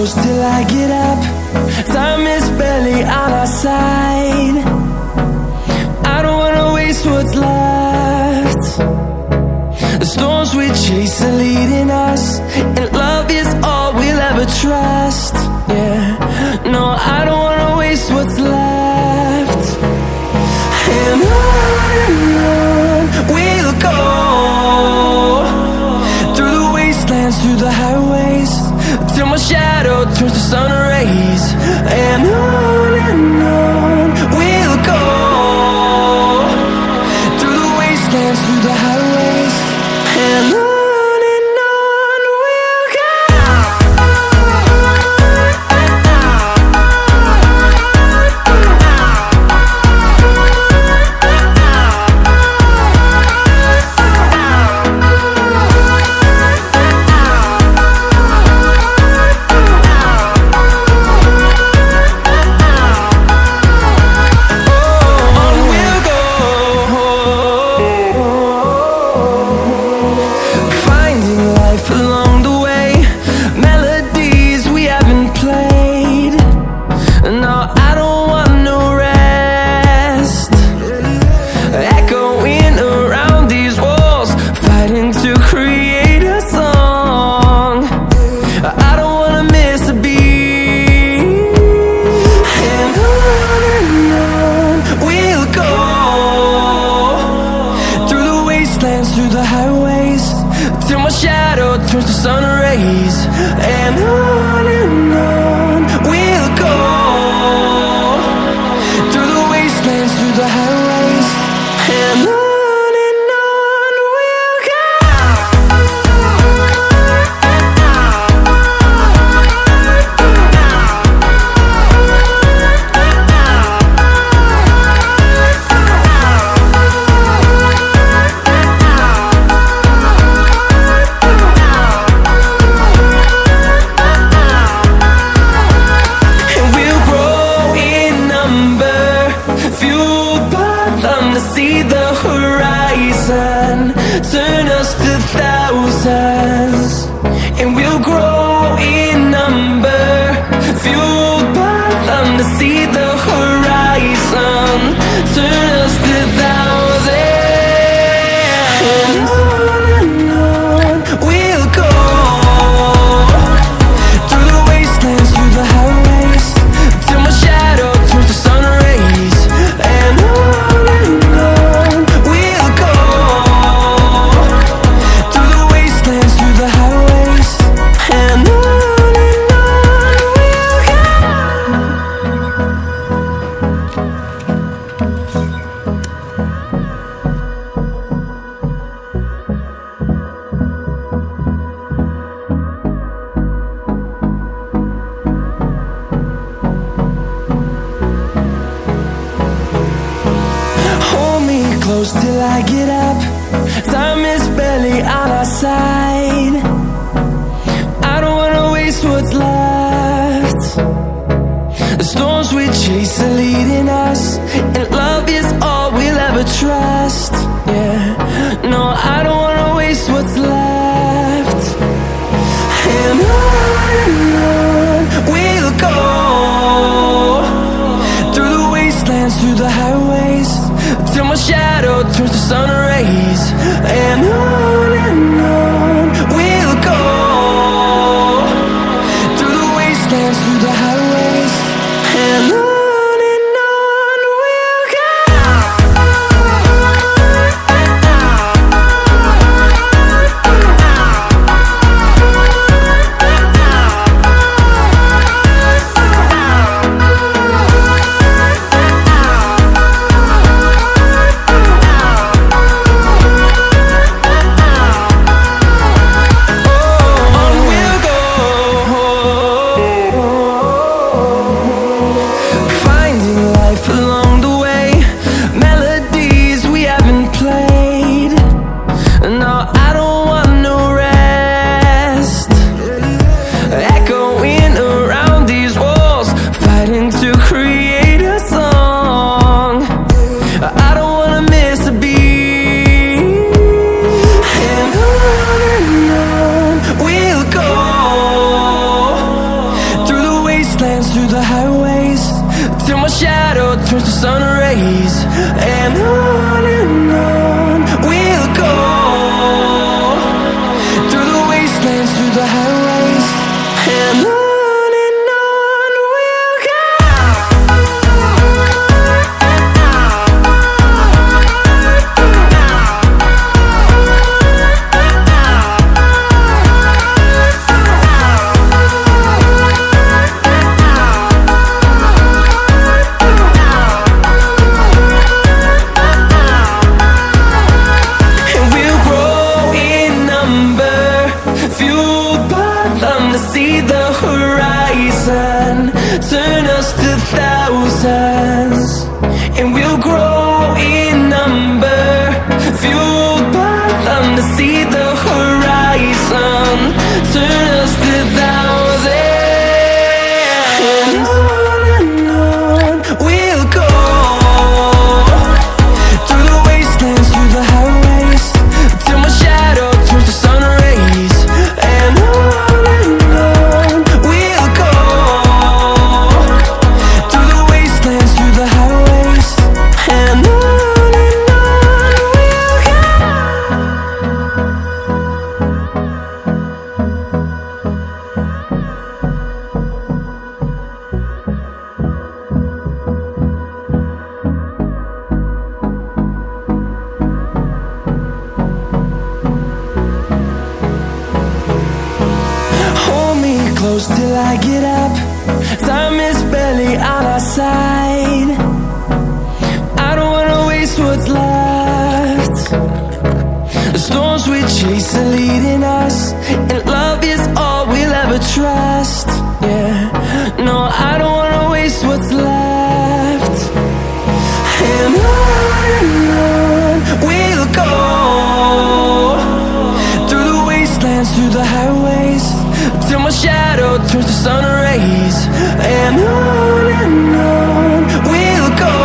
close till I get up. Time is barely on our side. I don't wanna waste what's left. The storms we chase are leading us, and love is all we'll ever trust. Yeah, no, I don't wanna waste what's left. And on we'll go, through the wastelands, through the highways, till my shadow turns to sun rays. And on we'll go, through the wastelands, through the highways, and on we'll go. Along the way, melodies we haven't played. No, I don't want no rest. Echoing around these walls, fighting to create a song. I don't wanna miss a beat. And on we'll go, through the wastelands, through the highways, till my shadow turns to sun rays. And on we'll go, through the wastelands, through the highways, and on we'll go. See the horizon, turn us to thousands, and we'll grow in number, fueled by them. To see the horizon, turn us to thousands, and on we'll go, through the wastelands, through the highways, till my shadow turns to sun rays. And close till I get up. Time is barely on our side. I don't wanna waste what's left. The storms we chase are leading us, and love is all we'll ever trust. Yeah, no, I don't wanna waste what's left. And on we'll go, through the wastelands, through the highways, till my shadow turns to sun rays. And on we'll go, through the wastelands, through the highways, and on we'll go. till my shadow turns to sun rays. And on we'll go, through the wastelands, through the highways. And on we'll go. See the horizon, turn us to thousands, and we'll grow in number, fueled by them to see the horizon, turn us to thousands. And on we'll go, through the wastelands, through the highways, till my shadow turns to sun rays. And on close till I get up. Time is barely on our side. I don't wanna waste what's left. The storms we chase are leading us, and love is all we'll ever trust. Yeah, no, I don't wanna waste what's left. And on we'll go, through the wastelands, through the highways, till my shadow turns to sun rays. And on we'll go,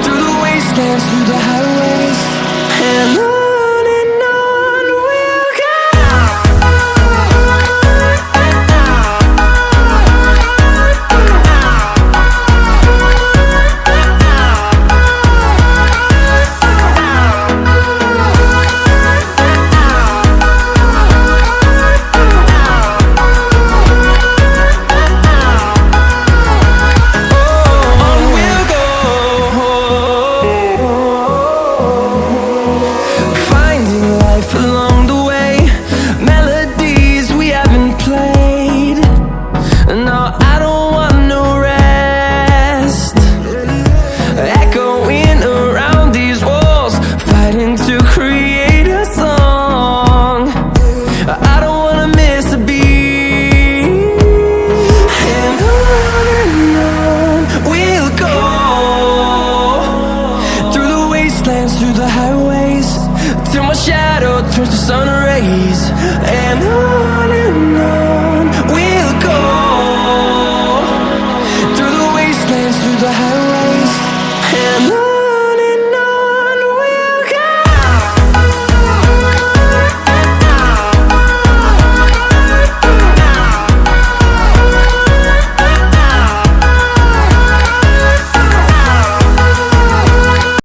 through the wastelands, through the highways. And on we'll go. Along the way, melodies we haven't played. No, I don't want no rest, echoing around these walls, fighting to create a song. I don't wanna miss a beat. And on we'll go, through the wastelands, through the highways, till my shadow turns to sun rays. And on we'll go, through the wastelands, through the highways.